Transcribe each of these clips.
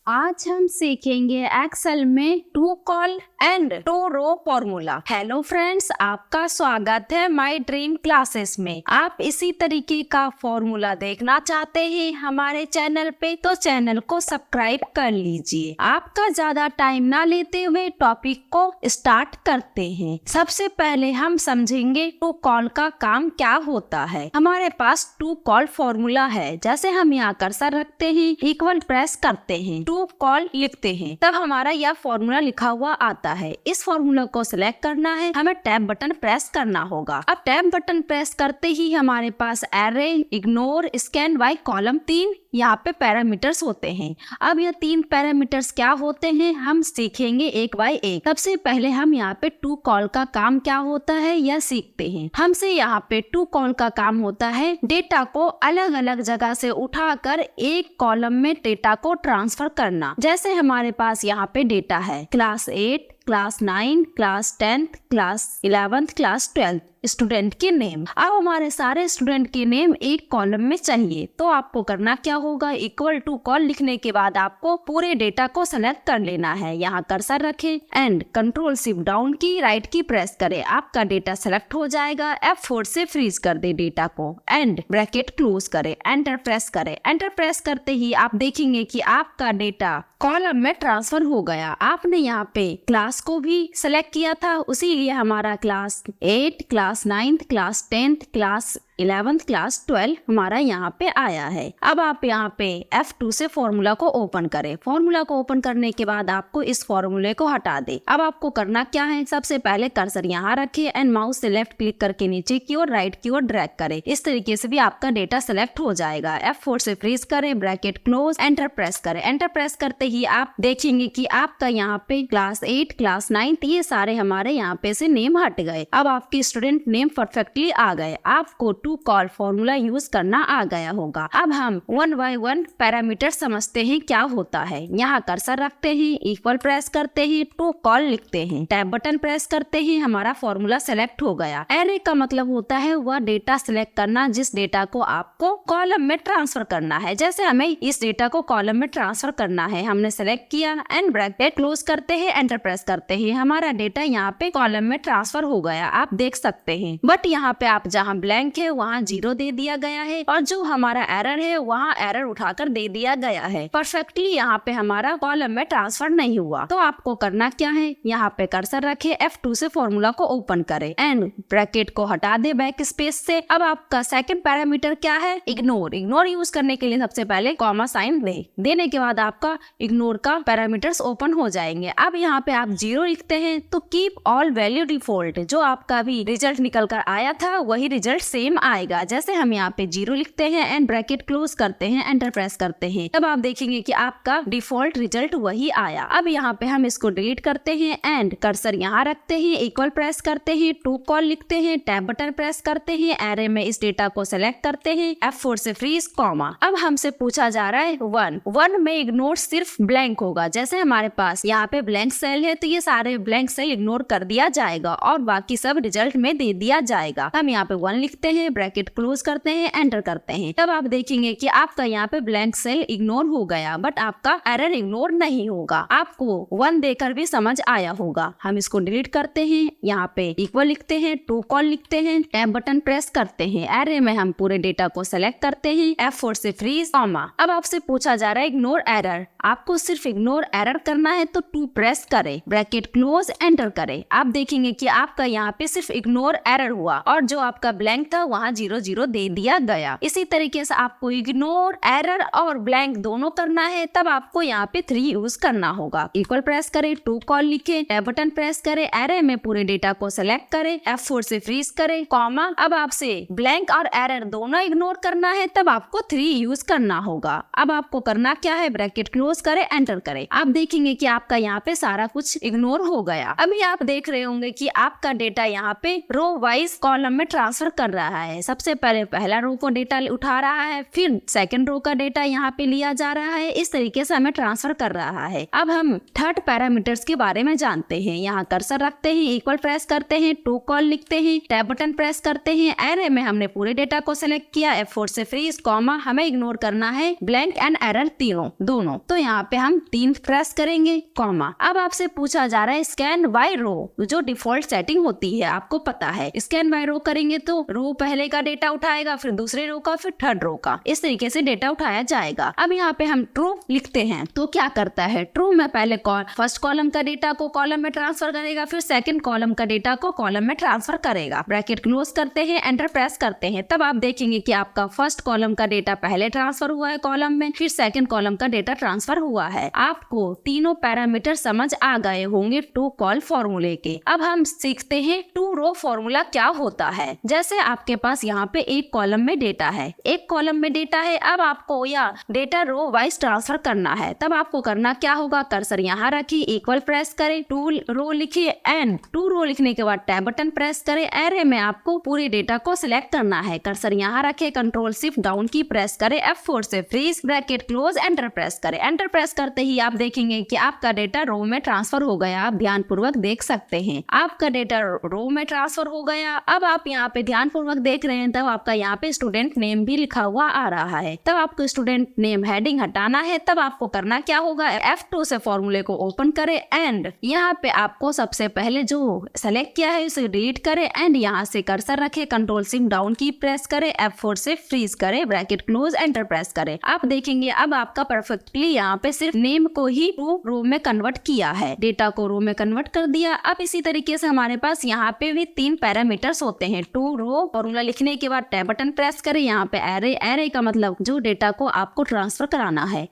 आज हम सीखेंगे एक्सेल में to col and to row formula. Hello friends, आपका स्वागत है माय ड्रीम क्लासेस में। आप इसी तरीके का फॉर्मूला देखना चाहते हैं हमारे चैनल पे, तो चैनल को सब्सक्राइब कर लीजिए। आपका ज्यादा टाइम ना लेते हुए टॉपिक को स्टार्ट करते हैं। सबसे पहले हम समझेंगे टू कॉल का काम क्या होता है। हमारे पास टू कॉल फॉर्मूला है। जैसे हम यहाँ कर्सर रखते हैं, इक्वल प्रेस करते हैं, टू कॉल लिखते हैं, तब हमारा यह फॉर्मूला लिखा हुआ आता है। इस फॉर्मूला को सिलेक्ट करना है, हमें टैब बटन प्रेस करना होगा। अब टैब बटन प्रेस करते ही हमारे पास array, ignore, scan by column, तीन यहाँ पे पैरामीटर्स होते हैं। अब यह तीन पैरामीटर्स क्या होते हैं हम सीखेंगे एक बाय एक। सबसे पहले हम यहाँ पे टू कॉल का काम क्या होता है यह सीखते हैं। हमसे यहाँ पे टू कॉल का काम होता है डेटा को अलग अलग जगह से उठाकर एक कॉलम में डेटा को ट्रांसफर करना। जैसे हमारे पास यहाँ पे डेटा है class 8, class 9, class 10th, class 11th, class 12th, student के नेम। अब हमारे सारे स्टूडेंट के नेम एक कॉलम में चाहिए, तो आपको करना क्या होगा, इक्वल टू कॉल लिखने के बाद आपको पूरे डेटा को सेलेक्ट कर लेना है। यहाँ कर्सर रखें एंड कंट्रोल शिफ्ट डाउन की राइट की प्रेस करें, आपका डेटा सेलेक्ट हो जाएगा। F4 से फ्रीज कर दे डेटा को एंड ब्रैकेट क्लोज करें, एंटर प्रेस करें। एंटर प्रेस करते ही आप देखेंगे कि आपका डेटा कॉलम में ट्रांसफर हो गया। आपने यहाँ पे क्लास को भी सिलेक्ट किया था, उसी लिए हमारा class 8, class 9th, class 10th, class 11th, class 12 हमारा यहाँ पे आया है। अब आप यहाँ पे F2 से फॉर्मूला को ओपन करें। फॉर्मूला को ओपन करने के बाद आपको इस फॉर्मूले को हटा दे। अब आपको करना क्या है, सबसे पहले कर्सर यहाँ रखें एंड माउस से लेफ्ट क्लिक करके नीचे की ओर राइट की ओर ड्रैग करें। इस तरीके से भी आपका डेटा सेलेक्ट हो जाएगा। F4 से फ्रीज करें, ब्रैकेट क्लोज, एंटर प्रेस करें। एंटर प्रेस करते ही आप देखेंगे कि आपका यहाँ पे क्लास 8, क्लास 9 ये सारे हमारे यहाँ पे से नेम हट गए। अब आपके स्टूडेंट नेम परफेक्टली आ गए। आपको टू कॉल फॉर्मूला यूज करना आ गया होगा। अब हम वन बाय वन पैरामीटर समझते हैं क्या होता है। यहाँ कर्सर रखते हैं, इक्वल प्रेस करते हैं, टू कॉल लिखते हैं, टैब बटन प्रेस करते हैं, हमारा फॉर्मूला सेलेक्ट हो गया। एरे का मतलब होता है वह डेटा सिलेक्ट करना जिस डेटा को आपको कॉलम में ट्रांसफर करना है। जैसे हमें इस डेटा को कॉलम में ट्रांसफर करना है, हमने सेलेक्ट किया एंड ब्रैकेट क्लोज करते हैं, एंटर प्रेस करते हैं, हमारा डेटा यहाँ पे कॉलम में ट्रांसफर हो गया, आप देख सकते हैं। बट यहाँ पे आप जहाँ ब्लैंक है वहाँ 0 दे दिया गया है और जो हमारा एरर है वहाँ एरर उठाकर दे दिया गया है। परफेक्टली यहाँ पे हमारा कॉलम में ट्रांसफर नहीं हुआ। तो आपको करना क्या है, यहाँ पे कर्सर रखे, F2 से फॉर्मूला को ओपन करें एंड ब्रैकेट को हटा दे बैक स्पेस से। अब आपका सेकंड पैरामीटर क्या है, इग्नोर। इग्नोर यूज करने के लिए सबसे पहले कॉमा साइन देने के बाद आपका इग्नोर का पैरामीटर्स ओपन हो जाएंगे। अब यहाँ पे आप 0 लिखते हैं तो कीप ऑल वैल्यू डिफॉल्ट, जो आपका भी रिजल्ट निकल कर आया था वही रिजल्ट सेम आएगा। जैसे हम यहाँ पे 0 लिखते हैं एंड ब्रैकेट क्लोज करते हैं, एंटर प्रेस करते हैं, तब आप देखेंगे कि आपका डिफॉल्ट रिजल्ट वही आया। अब यहाँ पे हम इसको डिलीट करते हैं एंड कर्सर यहाँ रखते हैं, इक्वल प्रेस करते हैं, टू कॉल लिखते हैं, टैब बटन प्रेस करते हैं, एरे में इस डेटा को सेलेक्ट करते हैं, F4 से फ्रीज, कॉमा। अब हमसे पूछा जा रहा है 1 में इग्नोर सिर्फ ब्लैंक होगा। जैसे हमारे पास यहाँ पे ब्लैंक सेल है तो ये सारे ब्लैंक सेल इग्नोर कर दिया जाएगा और बाकी सब रिजल्ट में दे दिया जाएगा। हम यहाँ पे 1 लिखते हैं, ब्रैकेट क्लोज करते हैं, एंटर करते हैं, तब आप देखेंगे कि आपका यहाँ पे ब्लैंक सेल इग्नोर हो गया, बट आपका एरर इग्नोर नहीं होगा। आपको 1 देकर भी समझ आया होगा। हम इसको डिलीट करते हैं, यहाँ पे इक्वल लिखते हैं, टू कॉल लिखते हैं, टैब बटन प्रेस करते हैं, एरे में हम पूरे डेटा को सेलेक्ट करते हैं, F4 से फ्रीज, कॉमा। अब आपसे पूछा जा रहा है इग्नोर एरर। आपको सिर्फ इग्नोर एरर करना है तो 2 प्रेस करें, ब्रैकेट क्लोज, एंटर करें। आप देखेंगे कि आपका यहाँ पे सिर्फ इग्नोर एरर हुआ और जो आपका ब्लैंक था वहाँ 0 दे दिया गया। इसी तरीके से आपको इग्नोर, एरर और ब्लैंक दोनों करना है, तब आपको यहाँ पे 3 यूज करना होगा। इक्वल प्रेस करें, टू कॉल लिखे, टैब बटन प्रेस करें, एरे में पूरे डेटा को सेलेक्ट करें, F4 से फ्रीज करें, कॉमा। अब आपसे ब्लैंक और एरर दोनों इग्नोर करना है, तब आपको 3 यूज करना होगा। अब आपको करना क्या है, ब्रैकेट क्लोज करें, एंटर करें। आप देखेंगे कि आपका यहाँ पे सारा कुछ इग्नोर हो गया। अभी आप देख रहे होंगे कि आपका डेटा यहाँ पे रो वाइज कॉलम में ट्रांसफर कर रहा है। है। सबसे पहले पहला रो को डेटा उठा रहा है, फिर सेकंड रो का डेटा यहाँ पे लिया जा रहा है। इस तरीके से हमें ट्रांसफर कर रहा है। अब हम थर्ड पैरामीटर्स के बारे में जानते हैं। यहाँ कर्सर रखते हैं, इक्वल प्रेस करते हैं, टू कॉल लिखते हैं, टैब बटन प्रेस करते हैं। एरे में हमने पूरे डेटा को सिलेक्ट किया, F4 से फ्रीज, कॉमा हमें इग्नोर करना है ब्लैंक एंड एरर दोनों। तो यहाँ पे हम 3 प्रेस करेंगे, कॉमा। अब आपसे पूछा जा रहा है स्कैन बाय रो, जो डिफॉल्ट सेटिंग होती है आपको पता है। स्कैन बाय रो करेंगे तो रो पहले का डेटा उठाएगा, फिर दूसरे रो का, फिर थर्ड रो का, इस तरीके से डेटा उठाया जाएगा। अब यहाँ पे हम ट्रू लिखते हैं तो क्या करता है, ट्रू में पहले फर्स्ट कॉलम का डेटा को कॉलम में ट्रांसफर करेगा, फिर सेकंड कॉलम का डेटा को कॉलम में ट्रांसफर करेगा। ब्रैकेट क्लोज करते हैं, एंटर प्रेस करते हैं, तब आप देखेंगे कि आपका फर्स्ट कॉलम का डेटा पहले ट्रांसफर हुआ है कॉलम में, फिर सेकंड कॉलम का डेटा ट्रांसफर हुआ है। आपको तीनों पैरामीटर समझ आ गए होंगे टू कॉल फॉर्मूले के। अब हम सीखते हैं टू रो फॉर्मूला क्या होता है। जैसे आपके पास यहाँ पे एक कॉलम में डेटा है, अब आपको या डेटा रो वाइज ट्रांसफर करना है, तब आपको करना क्या होगा, कर्सर यहाँ रखिए, इक्वल प्रेस करें, टू रो लिखिए एंड टू रो लिखने के बाद टैब बटन प्रेस करें। एरे में आपको पूरे डेटा को सिलेक्ट करना है, कर्सर यहाँ रखे, control shift down key press करें, F4 से freeze, bracket close, enter press करें। एंटर प्रेस करते ही आप देखेंगे कि आपका डेटा रो में ट्रांसफर हो गया। आप ध्यानपूर्वक देख सकते हैं आपका डेटा रो में ट्रांसफर हो गया। अब आप यहाँ पे ध्यानपूर्वक देख रहे हैं, तब आपका यहाँ पे स्टूडेंट नेम भी लिखा हुआ आ रहा है। तब आपको स्टूडेंट नेम हेडिंग हटाना है, तब आपको करना क्या होगा, F2 से फॉर्मूले को ओपन करें एंड यहाँ पे आपको सबसे पहले जो सेलेक्ट किया है उसे डिलीट करें एंड यहाँ से कर्सर रखे, control shift down key press करें, F4 से फ्रीज करें, ब्रैकेट क्लोज, एंटर प्रेस करें। आप देखेंगे अब आपका परफेक्टली यहाँ पे सिर्फ नेम को ही टू रो में कन्वर्ट किया है, डेटा को रो में कन्वर्ट कर दिया। अब इसी तरीके से हमारे पास यहाँ पे भी 3 पैरामीटर्स होते हैं। टू रो फॉर्मूला लिखने के बाद टैब बटन प्रेस करें, यहाँ पे एरे का मतलब जो डेटा को आपको ट्रांसफर कराना है,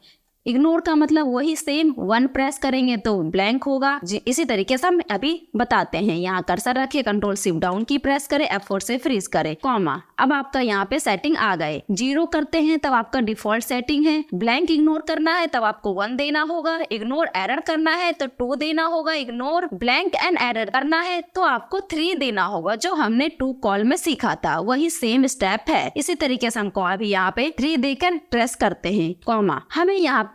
इग्नोर का मतलब वही सेम, 1 प्रेस करेंगे तो ब्लैंक होगा। इसी तरीके से हम अभी बताते हैं। यहाँ कर्सर रखिए, control shift down key press करें, F4 से फ्रीज करें, कॉमा। अब आपका यहाँ पे सेटिंग आ गए। 0 करते हैं तब आपका डिफॉल्ट सेटिंग है, ब्लैंक इग्नोर करना है तब आपको 1 देना होगा, इग्नोर एरर करना है तो 2 देना होगा, इग्नोर ब्लैंक एंड एरर करना है तो आपको 3 देना होगा, जो हमने टू कॉल में सीखा था वही सेम स्टेप है। इसी तरीके से हमको अभी यहाँ पे 3 देकर प्रेस करते हैं, कॉमा। हमें यहाँ पे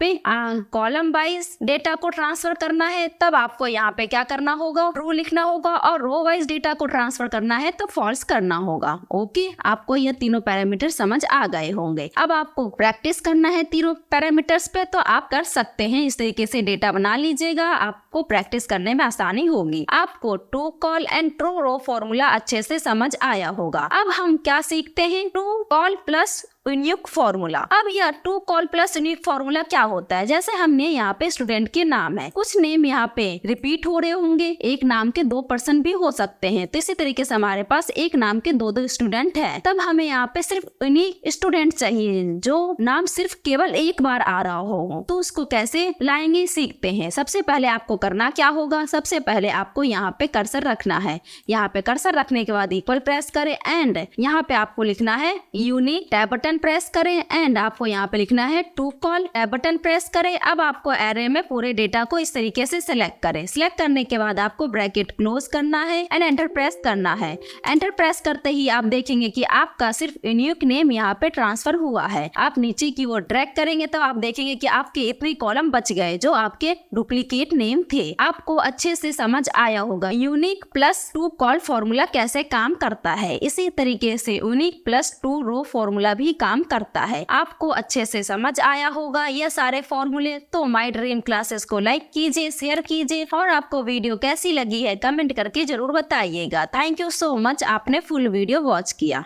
कॉलम वाइज डेटा को ट्रांसफर करना है, तब आपको यहाँ पे क्या करना होगा, ट्रू लिखना होगा, और रो वाइज डेटा को ट्रांसफर करना है तो फॉल्स करना होगा। ओके, आपको ये तीनों पैरामीटर समझ आ गए होंगे। अब आपको प्रैक्टिस करना है तीनों पैरामीटर्स पे, तो आप कर सकते हैं। इस तरीके से डेटा बना लीजिएगा, आपको प्रैक्टिस करने में आसानी होगी। आपको to col and true row formula अच्छे से समझ आया होगा। अब हम क्या सीखते हैं, to col plus unique formula. अब यह to col plus unique formula क्या होता है, जैसे हमने यहाँ पे स्टूडेंट के नाम है, कुछ नेम यहाँ पे रिपीट हो रहे होंगे, एक नाम के 2 पर्सन भी हो सकते हैं, तो इसी तरीके से हमारे पास एक नाम के 2 स्टूडेंट है, तब हमें यहाँ पे सिर्फ यूनिक स्टूडेंट चाहिए जो नाम सिर्फ केवल एक बार आ रहा हो। तो उसको कैसे लाएंगे सीखते हैं। सबसे पहले आपको करना क्या होगा, सबसे पहले आपको यहाँ पे कर्सर रखना है, यहाँ पे कर्सर रखने के बाद इक्वल प्रेस करें एंड यहाँ पे आपको लिखना है यूनिक, टैब बटन प्रेस करें एंड आपको यहाँ पे लिखना है to col, tab button press करें। अब आपको एरे में पूरे डेटा को इस तरीके से सिलेक्ट करें। सिलेक्ट करने के बाद आपको ब्रैकेट क्लोज करना है एंड एंटर प्रेस करना है। एंटर प्रेस करते ही आप देखेंगे कि आपका सिर्फ यूनिक नेम यहाँ पे ट्रांसफर हुआ है। आप नीचे की ओर ड्रैग करेंगे तो आप देखेंगे कि आपके इतने कॉलम बच गए जो आपके डुप्लीकेट नेम थे। आपको अच्छे से समझ आया होगा unique plus two call formula कैसे काम करता है। इसी तरीके से unique plus two row formula भी काम करता है। आपको अच्छे से समझ आया होगा ये सारे फॉर्मूले। तो माय ड्रीम क्लासेस को लाइक कीजिए, शेयर कीजिए और आपको वीडियो कैसी लगी है कमेंट करके जरूर बताइएगा। थैंक यू सो मच, आपने फुल वीडियो वॉच किया।